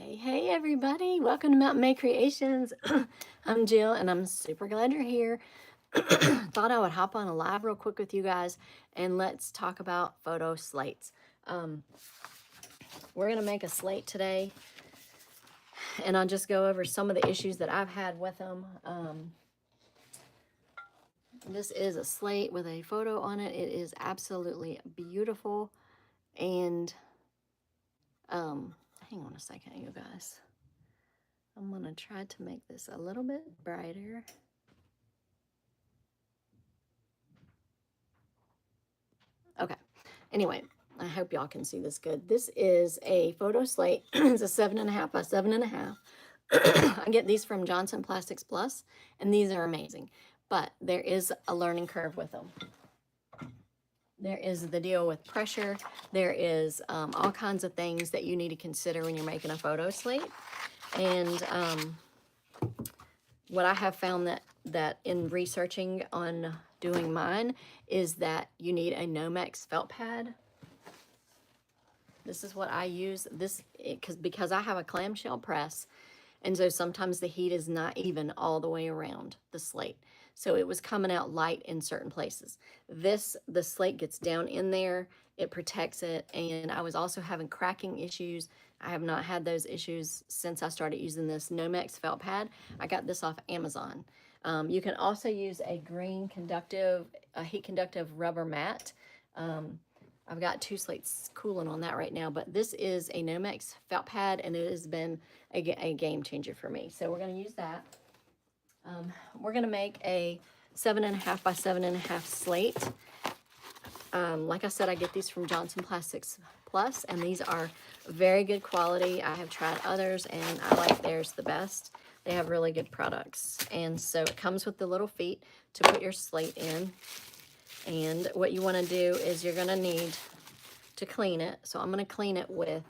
Hey everybody, welcome to Mountain May Creations. I'm Jill and I'm super glad you're here. Thought I would hop on a live real quick with you guys and let's talk about photo slates. We're going to make a slate today and I'll just go over some of the issues that I've had with them. This is a slate with a photo on it. It is absolutely beautiful and hang on a second, you guys. I'm going to try to make this a little bit brighter. Okay. Anyway, I hope y'all can see this good. This is a photo slate. It's a 7.5 by 7.5. I get these from Johnson Plastics Plus, and these are amazing. But there is a learning curve with them. There is the deal with pressure. There is all kinds of things that you need to consider when you're making a photo slate. And what I have found that in researching on doing mine is that you need a Nomex felt pad. This is what I use. Because I have a clamshell press, and so sometimes the heat is not even all the way around the slate. So it was coming out light in certain places. The slate gets down in there, it protects it, and I was also having cracking issues. I have not had those issues since I started using this Nomex felt pad. I got this off Amazon. You can also use a heat conductive rubber mat. I've got 2 slates cooling on that right now, but this is a Nomex felt pad, and it has been a game changer for me. So we're going to use that. We're going to make a 7.5 by 7.5 slate. Like I said, I get these from Johnson Plastics Plus, and these are very good quality. I have tried others, and I like theirs the best. They have really good products. And so it comes with the little feet to put your slate in. And what you want to do is you're going to need to clean it. So I'm going to clean it with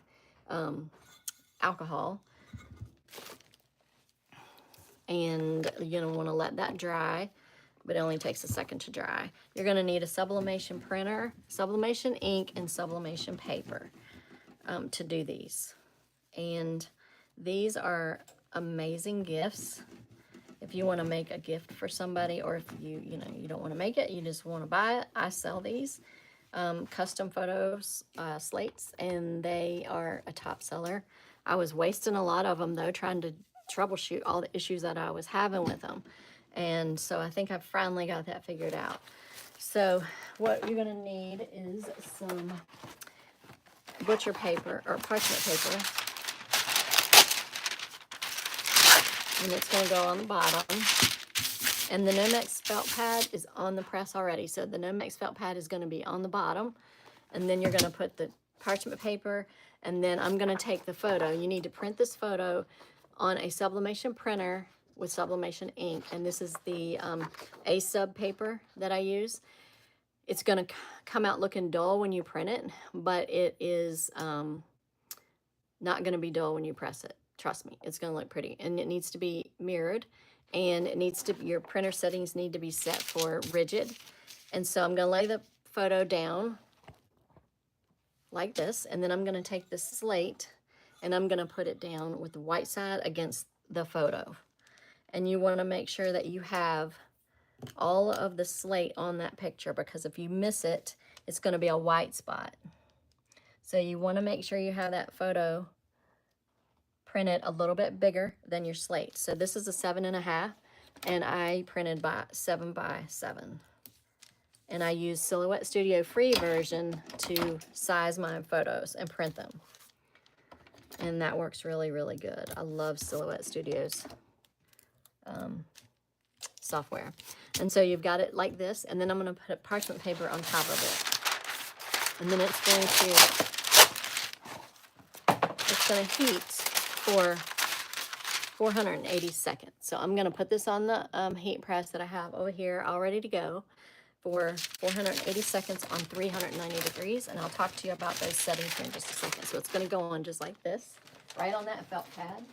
alcohol. And you're going to want to let that dry, but it only takes a second to dry. You're going to need a sublimation printer, sublimation ink, and sublimation paper to do these. And these are amazing gifts. If you want to make a gift for somebody, or if you don't want to make it, you just want to buy it, I sell these custom photos slates, and they are a top seller. I was wasting a lot of them though, trying to troubleshoot all the issues that I was having with them, and so I think I've finally got that figured out. So what you're going to need is some butcher paper or parchment paper, and it's going to go on the bottom. And the Nomex felt pad is on the press already. So the Nomex felt pad is going to be on the bottom. And then you're going to put the parchment paper. And then I'm going to take the photo. You need to print this photo on a sublimation printer with sublimation ink. And this is the A-sub paper that I use. It's going to come out looking dull when you print it, but it is not going to be dull when you press it. Trust me, it's going to look pretty. And it needs to be mirrored. And it needs to, your printer settings need to be set for rigid. And so I'm going to lay the photo down like this, and then I'm going to take the slate and I'm going to put it down with the white side against the photo. And you want to make sure that you have all of the slate on that picture, because if you miss it, it's going to be a white spot. So you want to make sure you have that photo printed a little bit bigger than your slate. So this is a 7.5, and I printed by 7 by 7. And I use Silhouette Studio Free version to size my photos and print them. And that works really, really good. I love Silhouette Studio's software. And so you've got it like this, and then I'm going to put parchment paper on top of it. And then it's going to heat for 480 seconds. So I'm going to put this on the heat press that I have over here all ready to go for 480 seconds on 390 degrees. And I'll talk to you about those settings here in just a second. So it's going to go on just like this, right on that felt pad.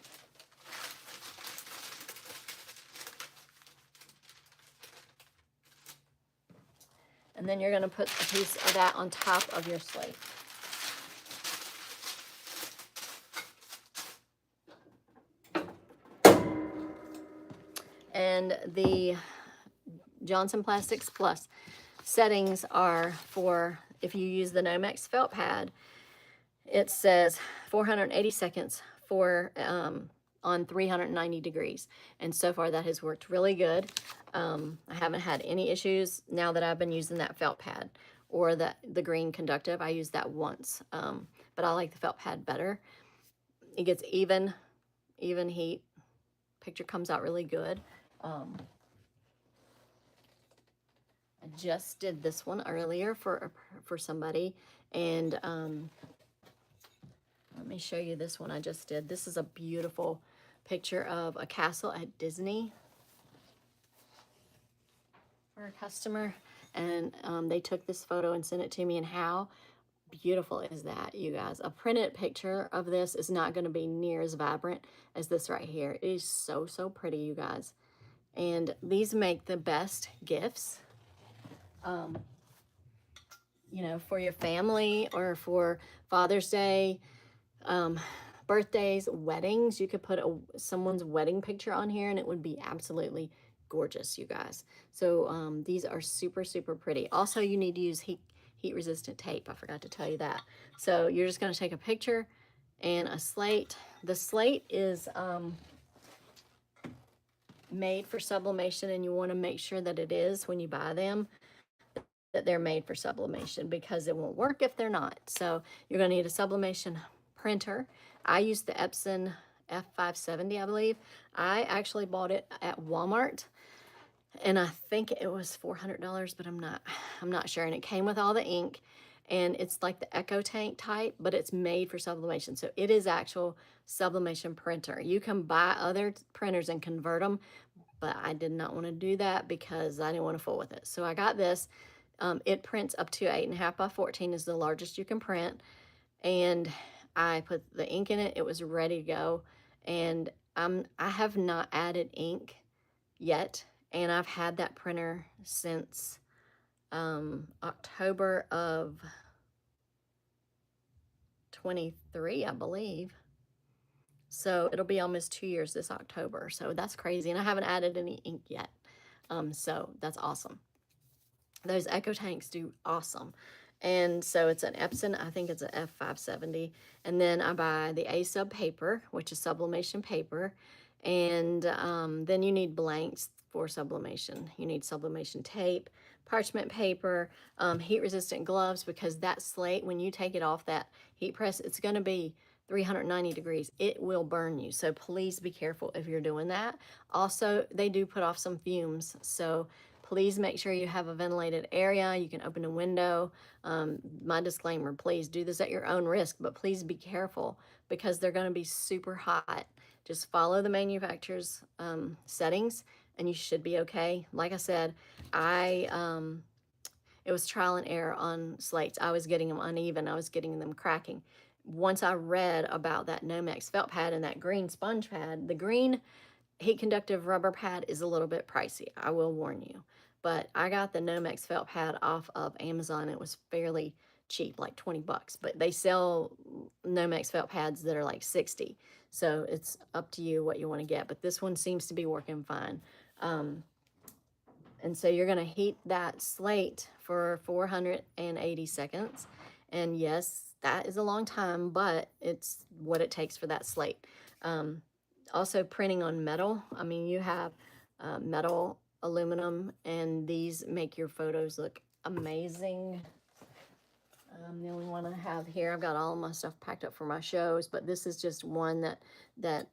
And then you're going to put a piece of that on top of your slate. And the Johnson Plastics Plus settings are for, if you use the Nomex felt pad, it says 480 seconds for on 390 degrees. And so far that has worked really good. I haven't had any issues now that I've been using that felt pad or the green conductive. I used that once, but I like the felt pad better. It gets even heat. Picture comes out really good. I just did this one earlier for somebody, and let me show you this one I just did. This is a beautiful picture of a castle at Disney for a customer, and they took this photo and sent it to me, and how beautiful is that, you guys? A printed picture of this is not going to be near as vibrant as this right here. It is so, so pretty, you guys. And these make the best gifts, you know, for your family or for Father's Day, birthdays, weddings. You could put someone's wedding picture on here and it would be absolutely gorgeous, you guys. So these are super, super pretty. Also, you need to use heat resistant tape. I forgot to tell you that. So you're just going to take a picture and a slate. The slate is made for sublimation, and you want to make sure that it is when you buy them, that they're made for sublimation, because it won't work if they're not. So you're going to need a sublimation printer. I use the Epson F570, I believe. I actually bought it at Walmart, and I think it was $400, but I'm not sure. And it came with all the ink, and it's like the Echo Tank type, but it's made for sublimation. So it is actual sublimation printer. You can buy other printers and convert them, but I did not want to do that because I didn't want to fool with it. So I got this. It prints up to 8.5 by 14 is the largest you can print. And I put the ink in it. It was ready to go. And I have not added ink yet. And I've had that printer since October of 23, I believe. So it'll be almost 2 years this October. So that's crazy. And I haven't added any ink yet. So that's awesome. Those Echo Tanks do awesome. And so it's an Epson, I think it's an F570. And then I buy the A-Sub paper, which is sublimation paper. And then you need blanks for sublimation. You need sublimation tape, parchment paper, heat-resistant gloves, because that slate, when you take it off that heat press, it's going to be 390 degrees. It will burn you. So please be careful if you're doing that. Also, they do put off some fumes. So please make sure you have a ventilated area. You can open a window. My disclaimer, please do this at your own risk, but please be careful because they're going to be super hot. Just follow the manufacturer's settings and you should be okay. Like I said, it was trial and error on slates. I was getting them uneven. I was getting them cracking. Once I read about that Nomex felt pad and that green sponge pad, the green heat conductive rubber pad is a little bit pricey, I will warn you. But I got the Nomex felt pad off of Amazon. It was fairly cheap, like 20 bucks. But they sell Nomex felt pads that are like 60. So it's up to you what you want to get. But this one seems to be working fine. And so you're going to heat that slate for 480 seconds. And yes, that is a long time, but it's what it takes for that slate. Also printing on metal. I mean, you have metal, aluminum, and these make your photos look amazing. The only one I have here, I've got all of my stuff packed up for my shows, but this is just one that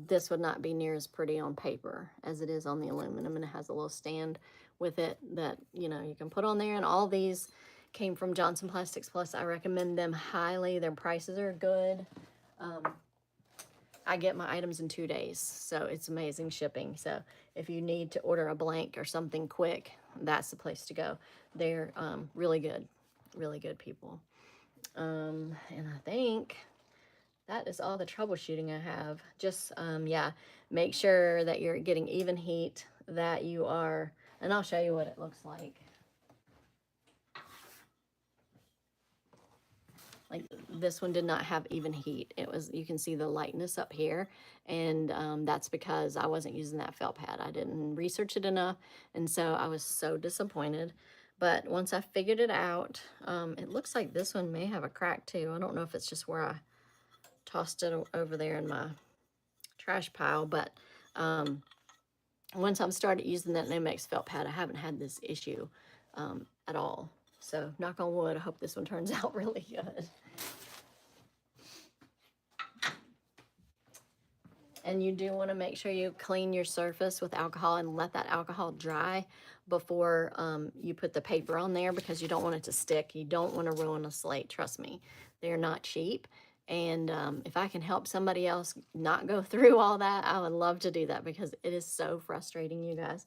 this would not be near as pretty on paper as it is on the aluminum, and it has a little stand with it that, you know, you can put on there. And all these came from Johnson Plastics Plus. I recommend them highly. Their prices are good. I get my items in 2 days, so it's amazing shipping. So if you need to order a blank or something quick, that's the place to go. They're really good people. And I think that is all the troubleshooting I have. Just, yeah, make sure that you're getting even heat, that you are, and I'll show you what it looks like. Like this one did not have even heat. It was, you can see the lightness up here, and that's because I wasn't using that felt pad. I didn't research it enough, and so I was so disappointed. But once I figured it out, it looks like this one may have a crack too. I don't know if it's just where I tossed it over there in my trash pile, but once I've started using that Nomex felt pad, I haven't had this issue at all. So knock on wood, I hope this one turns out really good. And you do want to make sure you clean your surface with alcohol and let that alcohol dry before you put the paper on there, because you don't want it to stick. You don't want to ruin a slate, trust me. They're not cheap. And if I can help somebody else not go through all that, I would love to do that, because it is so frustrating, you guys.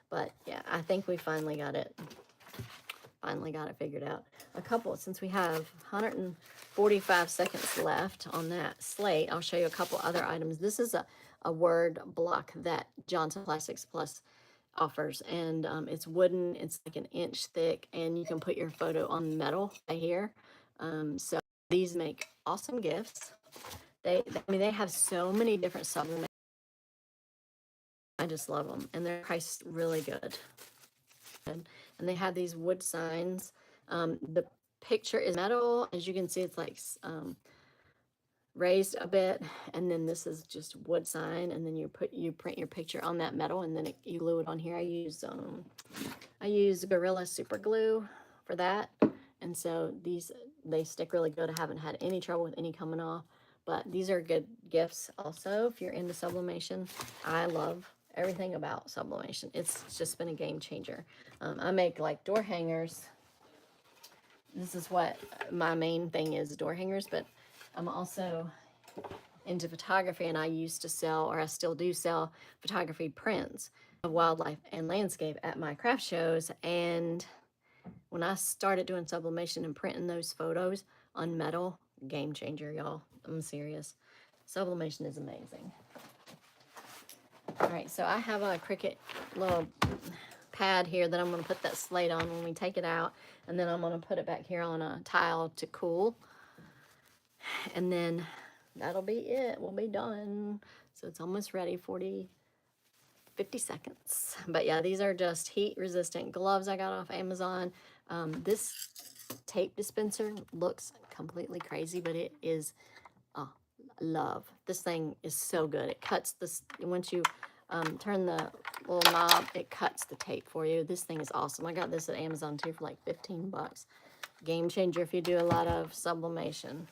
But yeah, I think we finally got it figured out. Since we have 145 seconds left on that slate, I'll show you a couple other items. This is a word block that Johnson Plastics Plus offers, and it's wooden. It's like an inch thick, and you can put your photo on metal right here. So these make awesome gifts. I mean, they have so many different sublimation. I just love them, and they're priced really good. And they have these wood signs. The picture is metal. As you can see, it's like raised a bit, and then this is just wood sign, and then you print your picture on that metal, and then you glue it on here. I use Gorilla Super Glue for that, and so they stick really good. I haven't had any trouble with any coming off, but these are good gifts also if you're into sublimation. I love everything about sublimation. It's just been a game changer. I make like door hangers. This is what my main thing is, door hangers, but I'm also into photography, and I used to sell, or I still do sell, photography prints of wildlife and landscape at my craft shows. And when I started doing sublimation and printing those photos on metal, game changer, y'all. I'm serious. Sublimation is amazing. All right, so I have a Cricut little pad here that I'm going to put that slate on when we take it out, and then I'm going to put it back here on a tile to cool, and then that'll be it. We'll be done. So it's almost ready. 50 seconds. But yeah, these are just heat resistant gloves I got off Amazon. This tape dispenser looks completely crazy, but it is love. This thing is so good. It cuts this, once you turn the little knob, it cuts the tape for you. This thing is awesome. I got this at Amazon too for like 15 bucks. Game changer if you do a lot of sublimation.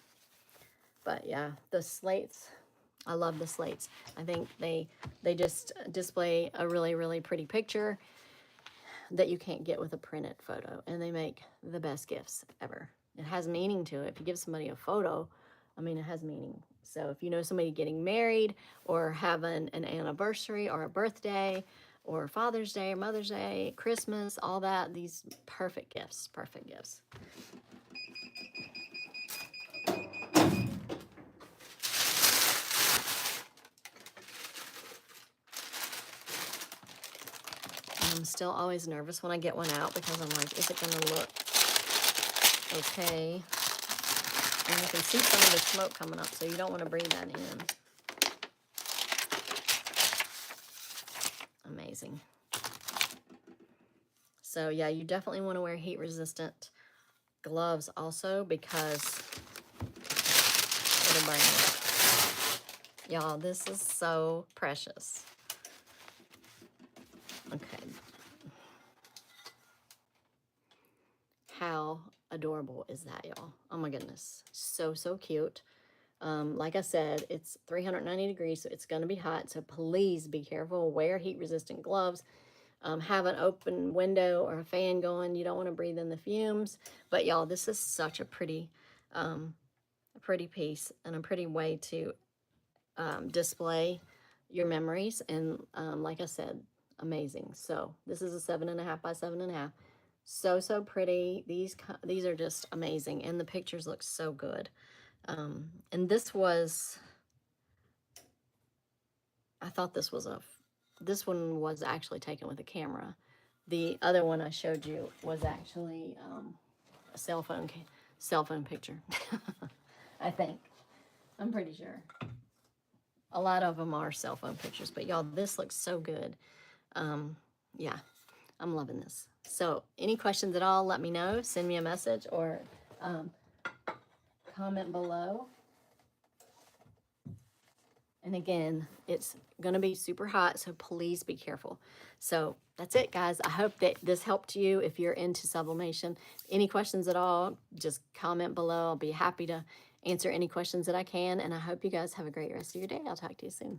But yeah, the slates, I love the slates. I think they just display a really, really pretty picture that you can't get with a printed photo, and they make the best gifts ever. It has meaning to it. If you give somebody a photo, I mean, it has meaning. So if you know somebody getting married, or having an anniversary, or a birthday, or Father's Day, or Mother's Day, Christmas, all that, these perfect gifts, perfect gifts. I'm still always nervous when I get one out, because I'm like, is it going to look okay? And you can see some of the smoke coming up, so you don't want to breathe that in. Amazing. So yeah, you definitely want to wear heat resistant gloves also, because it'll burn you. Y'all, this is so precious. Okay. How adorable is that, y'all? Oh my goodness. So, so cute. Like I said, it's 390 degrees, so it's going to be hot. So please be careful. Wear heat resistant gloves. Have an open window or a fan going. You don't want to breathe in the fumes. But y'all, this is such a pretty piece, and a pretty way to display your memories. And like I said, amazing. So this is a 7.5 by 7.5. So, so pretty. These are just amazing, and the pictures look so good. And this one was actually taken with a camera. The other one I showed you was actually a cell phone picture. I think. I'm pretty sure. A lot of them are cell phone pictures, but y'all, this looks so good. Yeah, I'm loving this. So any questions at all, let me know. Send me a message or comment below. And again, it's going to be super hot, so please be careful. So that's it, guys. I hope that this helped you if you're into sublimation. Any questions at all, just comment below. I'll be happy to answer any questions that I can. And I hope you guys have a great rest of your day. I'll talk to you soon.